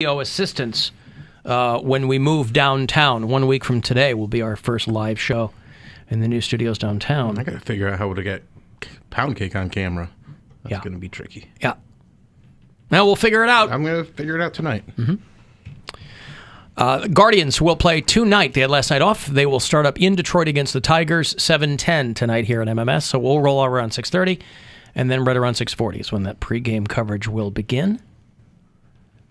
Assistance when we move downtown. 1 week from today will be our first live show in the new studios downtown. I got to figure out how to get Poundcake on camera. That's going to be tricky. Yeah. Now we'll figure it out. I'm going to figure it out tonight. Guardians will play tonight. They had last night off. They will start up in Detroit against the Tigers, 7:10 tonight here at MMS. So we'll roll out around 6:30, and then right around 6:40 is when that pregame coverage will begin.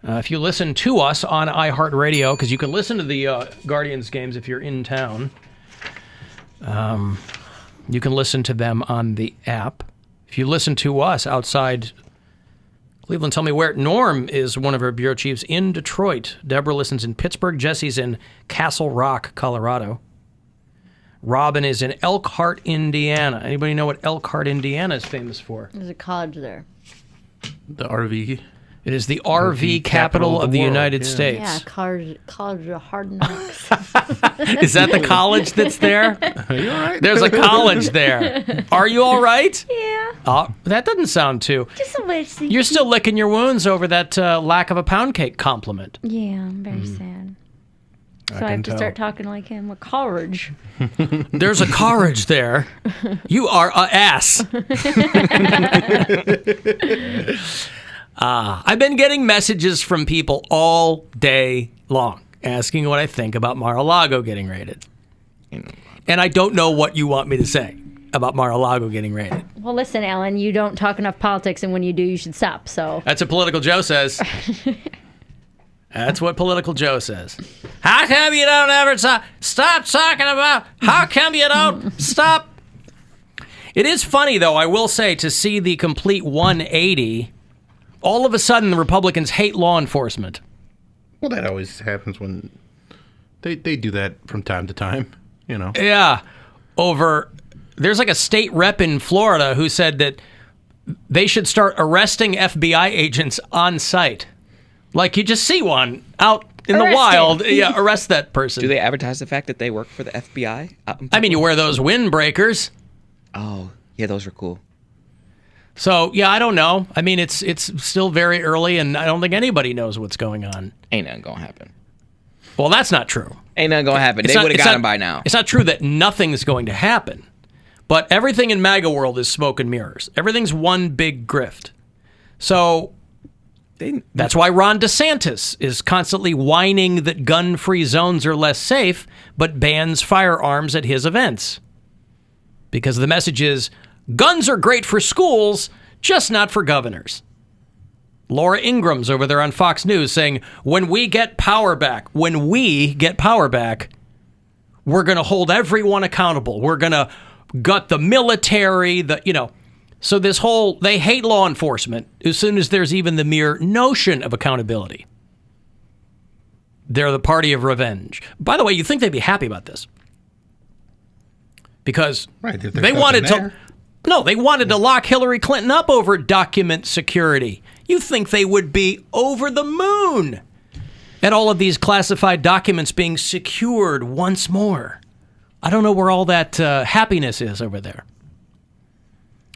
If you listen to us on iHeartRadio, because you can listen to the Guardians games if you're in town, you can listen to them on the app. If you listen to us outside Cleveland, tell me where. Norm is one of our bureau chiefs in Detroit. Deborah listens in Pittsburgh. Jesse's in Castle Rock, Colorado. Robin is in Elkhart, Indiana. Anybody know what Elkhart, Indiana is famous for? There's a college there. The RV. It is the RV capital of the United States. Yeah, college of hard knocks. Is that the college that's there? Are you all right? There's a college there. Are you all right? Yeah. That doesn't sound too. Just a way to You're still licking your wounds over that lack of a pound cake compliment. Yeah, I'm very sad. So I can have to tell. start talking like him. A college. There's a college there. You are a ass. I've been getting messages from people all day long asking what I think about Mar-a-Lago getting raided. And I don't know what you want me to say about Mar-a-Lago getting raided. Well, listen, Alan, you don't talk enough politics, and when you do, you should stop. So That's what Political Joe says. That's what Political Joe says. How come you don't ever stop talking about, how come you don't stop? It is funny, though, I will say, to see the complete 180. All of a sudden, the Republicans hate law enforcement. Well, that always happens when they do that from time to time, you know. Yeah. There's like a state rep in Florida who said that they should start arresting FBI agents on site. Like, you just see one out in the wild. Yeah, arrest that person. Do they advertise the fact that they work for the FBI? I mean, you wear those windbreakers. Oh, yeah, those are cool. So, yeah, I don't know. I mean, it's still very early, and I don't think anybody knows what's going on. Ain't nothing gonna happen. Well, that's not true. Ain't nothing gonna happen. They would have got him by now. It's not true that nothing's going to happen. But everything in MAGA world is smoke and mirrors. Everything's one big grift. So that's why Ron DeSantis is constantly whining that gun-free zones are less safe, but bans firearms at his events. Because the message is, guns are great for schools, just not for governors. Laura Ingram's over there on Fox News saying, when we get power back, we're going to hold everyone accountable. We're going to gut the military, So this whole, they hate law enforcement as soon as there's even the mere notion of accountability. They're the party of revenge. By the way, you'd think they'd be happy about this. Because they wanted to... No, they wanted to lock Hillary Clinton up over document security. You think they would be over the moon at all of these classified documents being secured once more. I don't know where all that happiness is over there.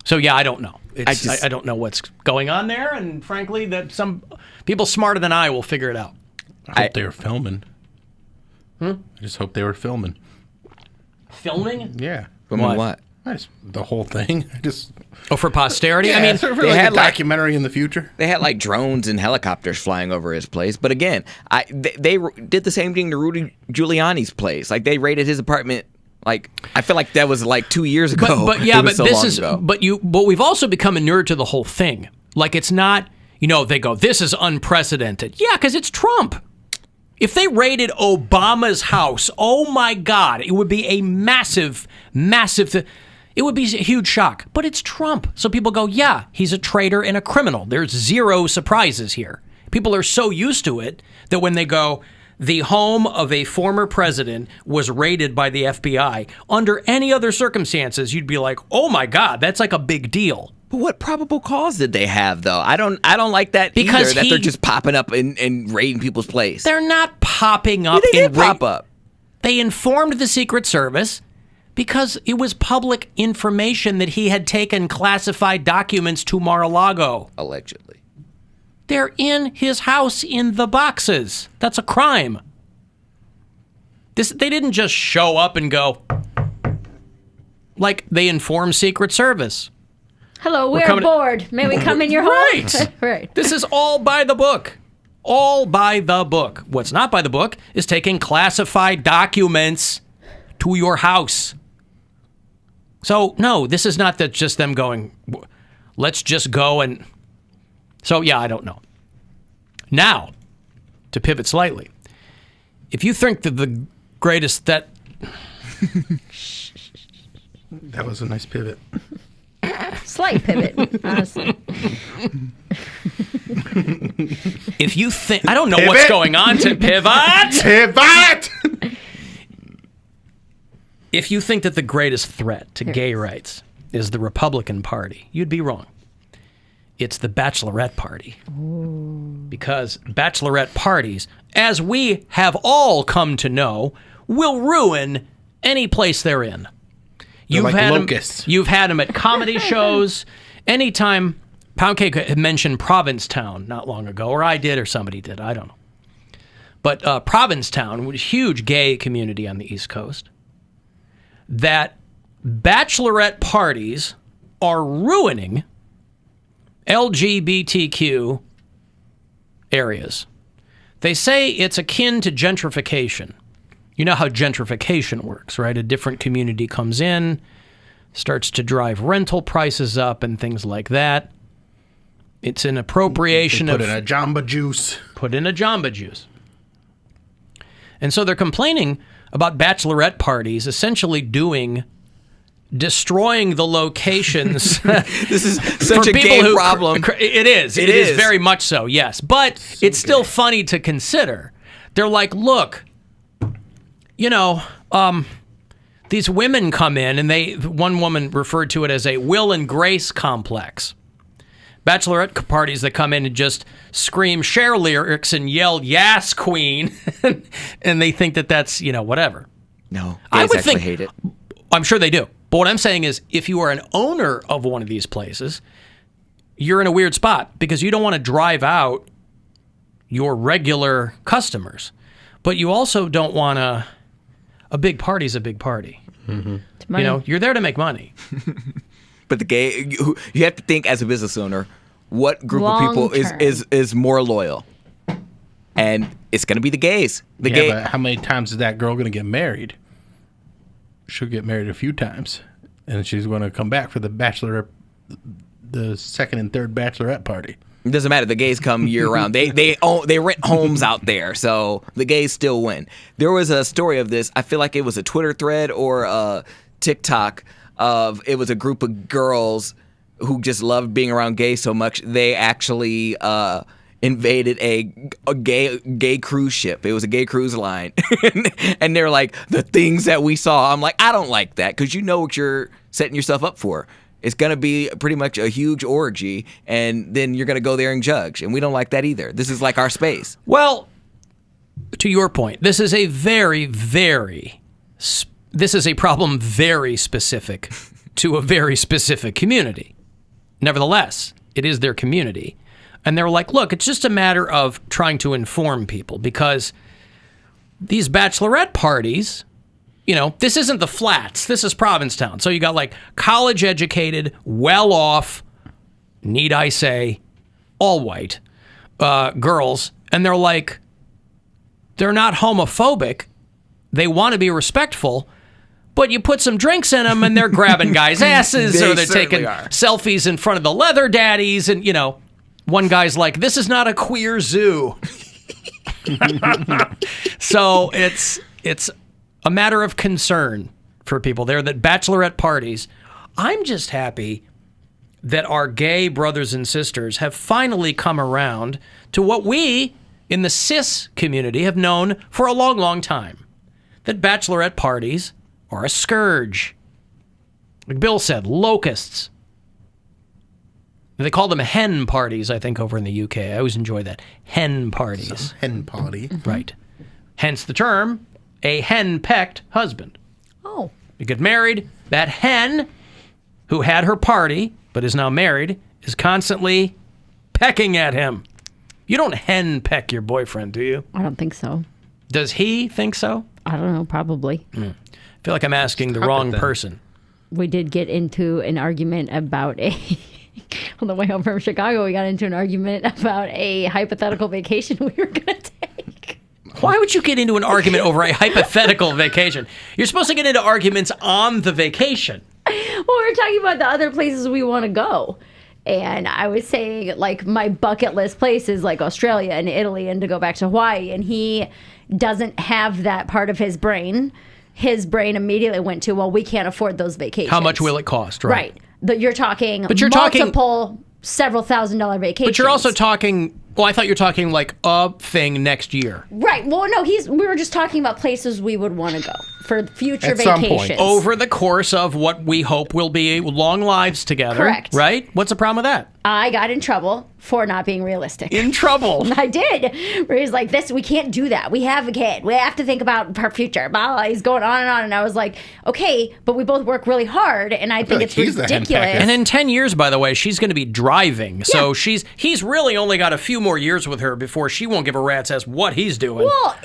So, yeah, I don't know. I don't know what's going on there, and frankly, that some people smarter than I will figure it out. I hope they were filming. I just hope they were filming. Filming? Yeah. Filming what? The whole thing. For posterity? Yeah, I mean, for they had a documentary in the future. They had like drones and helicopters flying over his place. But again, they did the same thing to Rudy Giuliani's place. Like, they raided his apartment. Like, I feel like that was like 2 years ago. But we've also become inured to the whole thing. Like, it's not, they go, this is unprecedented. Yeah, because it's Trump. If they raided Obama's house, oh my God, it would be a massive. It would be a huge shock, but it's Trump. So people go, yeah, he's a traitor and a criminal. There's zero surprises here. People are so used to it that when they go, the home of a former president was raided by the FBI, under any other circumstances, you'd be like, oh my God, that's like a big deal. But what probable cause did they have, though? I don't like that because either, that they're just popping up and raiding people's place. They're not popping up. They did pop up. They informed the Secret Service because it was public information that he had taken classified documents to Mar-a-Lago. Allegedly. They're in his house in the boxes. That's a crime. They didn't just show up and go, like they inform Secret Service. Hello, we're bored. May we come in your home? Right. Right. This is all by the book. All by the book. What's not by the book is taking classified documents to your house. So, no, this is not that just them going, let's just go and... So, yeah, I don't know. Now, to pivot slightly, if you think that the greatest that... That was a nice pivot. Slight pivot, honestly. If you think... I don't know what's going on to pivot. Pivot! If you think that the greatest threat to gay rights is the Republican Party, you'd be wrong. It's the Bachelorette Party. Ooh. Because Bachelorette parties, as we have all come to know, will ruin any place they're in. You've had them at comedy shows. Anytime Poundcake had mentioned Provincetown not long ago, or I did, or somebody did, I don't know. But Provincetown was a huge gay community on the East Coast. That bachelorette parties are ruining LGBTQ areas. They say it's akin to gentrification. You know how gentrification works, right? A different community comes in, starts to drive rental prices up and things like that. It's an appropriation Put in a Jamba Juice. Put in a Jamba Juice. And so they're complaining about bachelorette parties essentially destroying the locations. This is such a gay problem. It is. It is very much so, yes. But it's still funny to consider. They're like, look, these women come in, and one woman referred to it as a Will and Grace complex. Bachelorette parties that come in and just scream Cher lyrics and yell, "Yes, Queen," and they think that that's, whatever. No, I would actually hate it. I'm sure they do. But what I'm saying is, if you are an owner of one of these places, you're in a weird spot because you don't want to drive out your regular customers, but you also don't want a big party's a big party. Mm-hmm. You're there to make money. But you have to think as a business owner, what group of people is more loyal? And it's going to be the gays. But how many times is that girl going to get married? She'll get married a few times, and she's going to come back for the second and third bachelorette party. It doesn't matter. The gays come year round. They rent homes out there, so the gays still win. There was a story of this. I feel like it was a Twitter thread or a TikTok. It was a group of girls who just loved being around gays so much they actually invaded a gay cruise ship. It was a gay cruise line, and they're like, the things that we saw. I'm like, I don't like that, because you know what you're setting yourself up for. It's going to be pretty much a huge orgy, and then you're going to go there and judge, and we don't like that either. This is like our space. Well, to your point, this is a this is a problem very specific to a very specific community. Nevertheless, it is their community. And they're like, look, it's just a matter of trying to inform people, because these bachelorette parties, this isn't the Flats. This is Provincetown. So you got like college-educated, well-off, need I say, all white girls. And they're like, they're not homophobic. They want to be respectful. But you put some drinks in them, and they're grabbing guys' asses, or they're taking selfies in front of the leather daddies. And, one guy's like, this is not a queer zoo. So it's a matter of concern for people there that bachelorette parties. I'm just happy that our gay brothers and sisters have finally come around to what we in the cis community have known for a long, long time. That bachelorette parties are a scourge. Like Bill said, locusts. They call them hen parties, I think, over in the UK. I always enjoy that. Hen parties. Hen party. Right. Hence the term, a hen-pecked husband. Oh. You get married, that hen who had her party but is now married is constantly pecking at him. You don't henpeck your boyfriend, do you? I don't think so. Does he think so? I don't know, probably. I feel like I'm asking the wrong person. We did get into an argument about on the way home from Chicago, we got into an argument about a hypothetical vacation we were going to take. Why would you get into an argument over a hypothetical vacation? You're supposed to get into arguments on the vacation. Well, we were talking about the other places we want to go. And I was saying, like, my bucket list places like Australia and Italy and to go back to Hawaii. And he doesn't have that part of his brain. His brain immediately went to, well, we can't afford those vacations. How much will it cost? Right. You're talking several $1,000 vacations. But you're also talking, well, I thought you were talking like a thing next year. Right. Well, no, we were just talking about places we would want to go for future At some vacations. point. Over the course of what we hope will be long lives together. Correct. Right? What's the problem with that? I got in trouble for not being realistic. In trouble. I did. Where he's like, we can't do that. We have a kid. We have to think about our future. Blah, blah. He's going on and on. And I was like, okay, but we both work really hard. And I think like it's he's the ridiculous. henpecker. And in 10 years, by the way, she's going to be driving. So he's really only got a few more years with her before she won't give a rat's ass what he's doing. Well,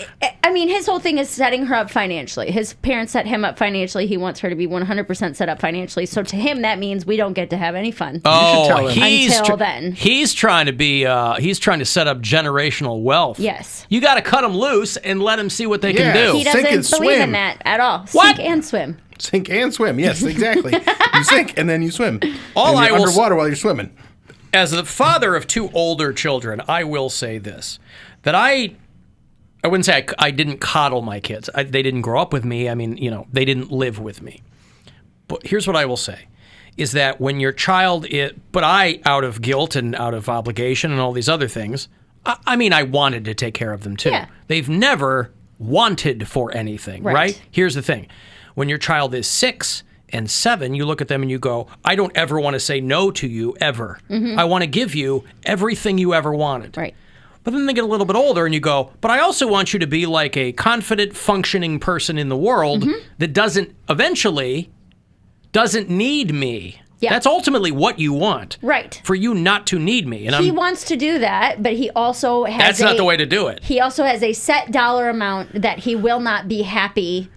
I mean, his whole thing is setting her up financially. His parents set him up financially. He wants her to be 100% set up financially. So to him, that means we don't get to have any fun. Oh, until then. He's trying to set up generational wealth. Yes. You got to cut him loose and let him see what they can do. He Sink and doesn't believe in swim. that at all. What? Sink and swim. Sink and swim. Yes, exactly. You sink and then you swim. All and I you're will underwater while you're swimming. As the father of two older children, I will say this, that I wouldn't say I didn't coddle my kids. They didn't grow up with me. I mean, they didn't live with me. But here's what I will say, is that when your child but I, out of guilt and out of obligation and all these other things, I mean, I wanted to take care of them too. Yeah. They've never wanted for anything, right? Here's the thing. When your child is 6 and 7, you look at them and you go, I don't ever want to say no to you, ever. Mm-hmm. I want to give you everything you ever wanted. Right. But then they get a little bit older and you go, but I also want you to be like a confident, functioning person in the world that eventually doesn't need me. Yeah. That's ultimately what you want. Right. For you not to need me. And he wants to do that, but he also has That's not the way to do it. He also has a set dollar amount that he will not be happy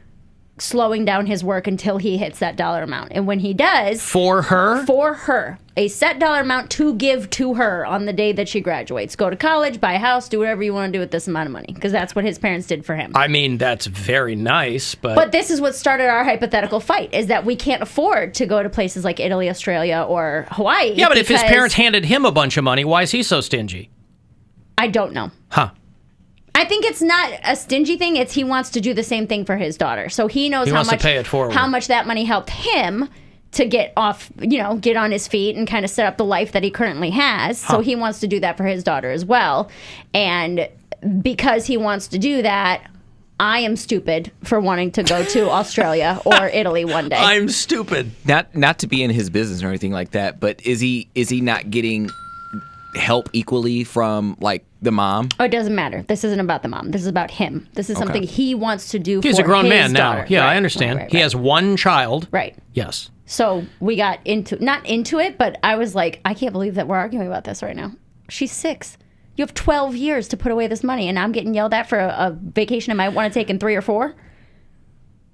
slowing down his work until he hits that dollar amount. And when he does... For her? A set dollar amount to give to her on the day that she graduates. Go to college, buy a house, do whatever you want to do with this amount of money. Because that's what his parents did for him. I mean, that's very nice, but... But this is what started our hypothetical fight, is that we can't afford to go to places like Italy, Australia, or Hawaii. Yeah, but if his parents handed him a bunch of money, why is he so stingy? I don't know. Huh. I think it's not a stingy thing. It's he wants to do the same thing for his daughter. So he knows wants to pay it forward. How much that money helped him to get off, get on his feet and kind of set up the life that he currently has. So he wants to do that for his daughter as well. And because he wants to do that, I am stupid for wanting to go to Australia or Italy one day. I'm stupid. Not to be in his business or anything like that, but is he not getting help equally from like the mom? Oh, it doesn't matter. This isn't about the mom. This is about him. This is something he wants to do. He's for a grown his man daughter. now. Yeah, Right, I understand. right. He has one child. Right. Yes. So we got not into it, but I was like, I can't believe that we're arguing about this right now. She's 6. You have 12 years to put away this money, and I'm getting yelled at for a vacation I might want to take in 3 or 4.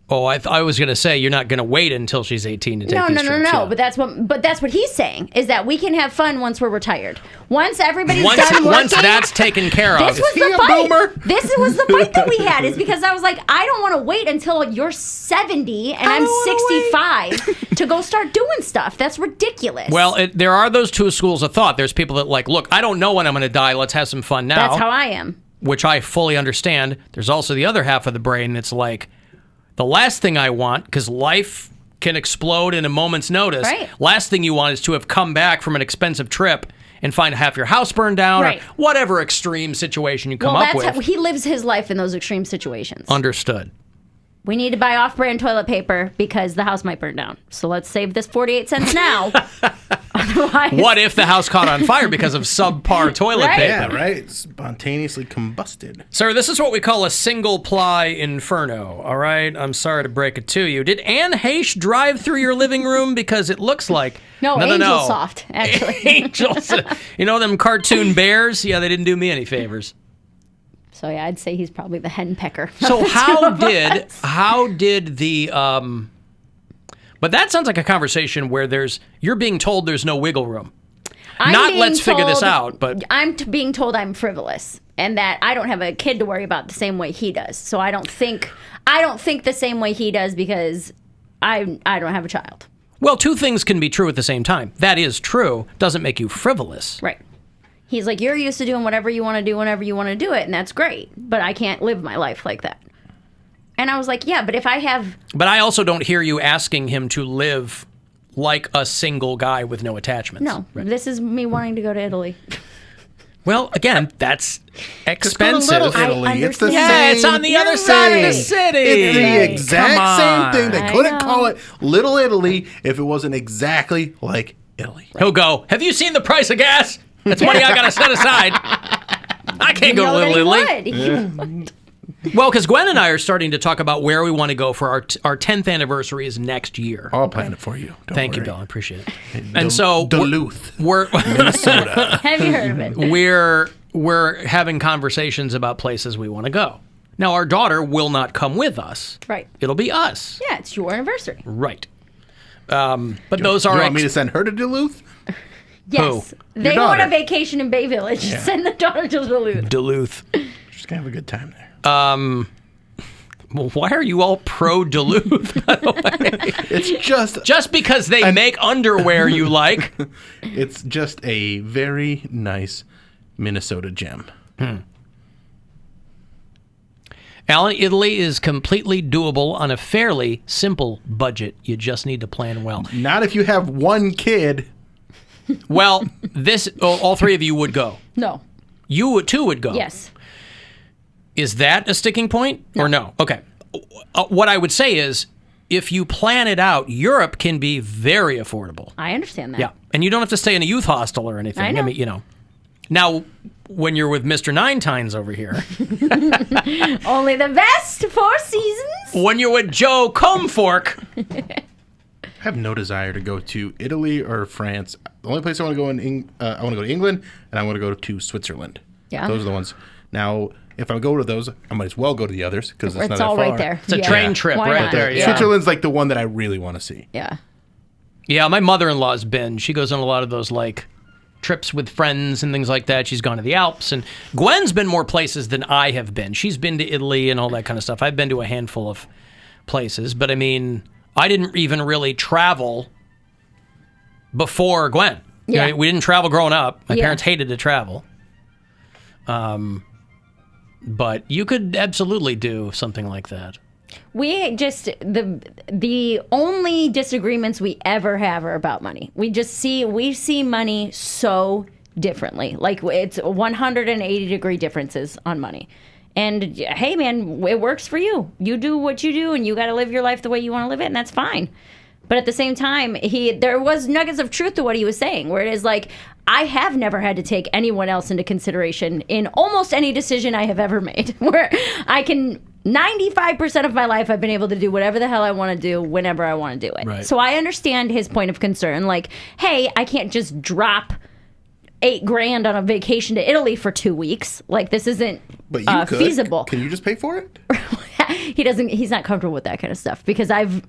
Oh, I was going to say you're not going to wait until she's 18 to take these trips. No. Yeah. But that's what he's saying, is that we can have fun once we're retired. Once everybody's done working. Once that's taken care of. This was the fight. This was the fight that we had, is because I was like, I don't want to wait until you're 70 and I'm 65 to go start doing stuff. That's ridiculous. Well, there are those two schools of thought. There's people that like, look, I don't know when I'm going to die. Let's have some fun now. That's how I am. Which I fully understand. There's also the other half of the brain that's like, the last thing I want, because life can explode in a moment's notice. Right. Last thing you want is to have come back from an expensive trip and find half your house burned down, right, or whatever extreme situation you come up with. He lives his life in those extreme situations. Understood. We need to buy off-brand toilet paper because the house might burn down. So let's save this 48 cents now. otherwise. What if the house caught on fire because of subpar toilet Right? paper? Yeah, right? Spontaneously combusted. Sir, this is what we call a single-ply inferno, all right? I'm sorry to break it to you. Did Anne Heche drive through your living room? Because it looks like... No, Angel Soft, actually. Angels. You know them cartoon bears? Yeah, they didn't do me any favors. So yeah, I'd say he's probably the hen pecker. So how did the... But that sounds like a conversation where you're being told there's no wiggle room. Not let's figure this out, but... I'm being told I'm frivolous and that I don't have a kid to worry about the same way he does. So I don't think the same way he does because I don't have a child. Well, two things can be true at the same time. That is true. Doesn't make you frivolous. Right. He's like, you're used to doing whatever you want to do whenever you want to do it, and that's great. But I can't live my life like that. And I was like, yeah, but if I have... But I also don't hear you asking him to live like a single guy with no attachments. No, this is me wanting to go to Italy. Well, again, that's expensive. Little Italy. It's the understand. same. Yeah, it's on the other side of the thing. city. It's the Come exact same on. thing. They I couldn't know. call it Little Italy if it wasn't exactly like Italy. He'll go, have you seen the price of gas? That's money I got to set aside. I can't go to Little Italy. He would. Well, because Gwen and I are starting to talk about where we want to go for our 10th anniversary is next year. I'll plan it for you. Don't Thank you, worry. Bill. I appreciate it. And so Duluth, we're Minnesota. Have you heard of it? we're having conversations about places we want to go. Now, our daughter will not come with us. Right. It'll be us. Yeah, it's your anniversary. Right. But those are You want me to send her to Duluth? Yes. They Your go on a daughter. vacation in Bay Village. Send the daughter to Duluth. Duluth. She's gonna have a good time there. Well, why are you all pro Duluth, by the way? It's Just because they make underwear you like. it's just a very nice Minnesota gem. Alan, Italy is completely doable on a fairly simple budget. You just need to plan well. Not if you have one kid. Well, all three of you would go. No. You too would go. Yes. Is that a sticking point or no? Okay. What I would say is if you plan it out, Europe can be very affordable. I understand that. Yeah. And you don't have to stay in a youth hostel or anything. I know. mean, Now, when you're with Mr. Nine Tines over here, Only the best 4 seasons. when you're with Joe Comefork, I have no desire to go to Italy or France. The only place I want to go I want to go to England, and I want to go to Switzerland. Yeah. Those are the ones. Now, if I go to those, I might as well go to the others because it's not It's that all far. right there. it's a train trip Why right not? there. Yeah. Switzerland's like the one that I really want to see. Yeah. Yeah, my mother-in-law's been. She goes on a lot of those, trips with friends and things like that. She's gone to the Alps. And Gwen's been more places than I have been. She's been to Italy and all that kind of stuff. I've been to a handful of places. But, I mean, I didn't even really travel before Gwen. Yeah. We didn't travel growing up. My Yeah. parents hated to travel. But you could absolutely do something like that. We just the only disagreements we ever have are about money. We see money so differently. Like it's 180-degree differences on money. And hey man, it works for you. You do what you do and you got to live your life the way you want to live it, and that's fine. But at the same time, there was nuggets of truth to what he was saying, where it is like, I have never had to take anyone else into consideration in almost any decision I have ever made, where I can 95% of my life I've been able to do whatever the hell I want to do whenever I want to do it. Right. So I understand his point of concern. Like, hey, I can't just drop $8,000 on a vacation to Italy for 2 weeks. Like, this isn't But you could. feasible. Can you just pay for it? He's not comfortable with that kind of stuff because I've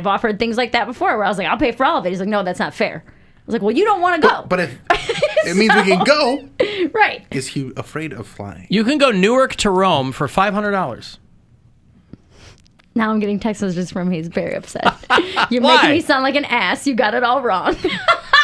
offered things like that before where I was like, I'll pay for all of it. He's like, no, that's not fair. I was like, well, you don't want to go. But if it means we can go, Right. is he afraid of flying? You can go Newark to Rome for $500. Now I'm getting text messages from him. He's very upset. You're Why? making me sound like an ass. You got it all wrong.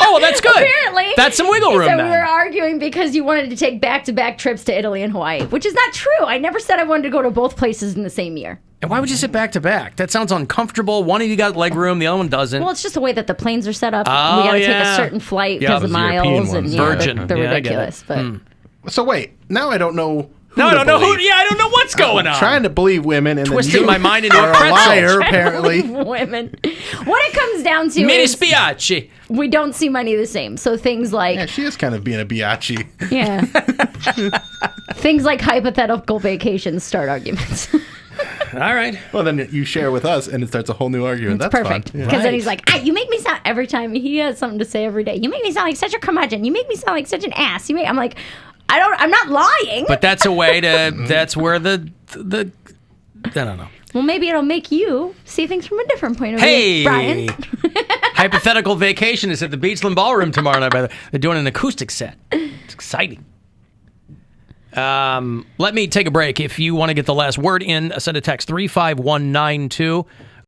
Oh, well, that's good. Apparently. That's some wiggle room So then. we were arguing because you wanted to take back-to-back trips to Italy and Hawaii, which is not true. I never said I wanted to go to both places in the same year. And why would you sit back to back? That sounds uncomfortable. One of you got leg room, the other one doesn't. Well, it's just the way that the planes are set up. Oh, We got to yeah. take a certain flight Yeah, because of those European miles and ones. yeah, Virgin. they're Yeah, I get it. ridiculous. But So wait, now I don't know. No, I don't know who. believe. Yeah, I don't know what's going going on? Trying to believe women and Twisting then my mind into are a pretzel. liar, apparently. Women. What it comes down to Mi is dispiace. we don't see money the same. So things like Yeah, she is kind of being a biatchy. yeah, things like hypothetical vacations start arguments. All right. Well, then you share with us, and it starts a whole new argument. It's That's perfect. fun. Because Yeah. then he's like, you make me sound every time he has something to say every day. You make me sound like such a curmudgeon. You make me sound like such an ass. I'm like, I'm not lying. But that's a way to. That's where the. I don't know. Well, maybe it'll make you see things from a different point of Hey, view, Brian. Hypothetical Vacation is at the Beachland Ballroom tomorrow night. By the way. They're doing an acoustic set. It's exciting. Let me take a break. If you want to get the last word in, send a text 35192.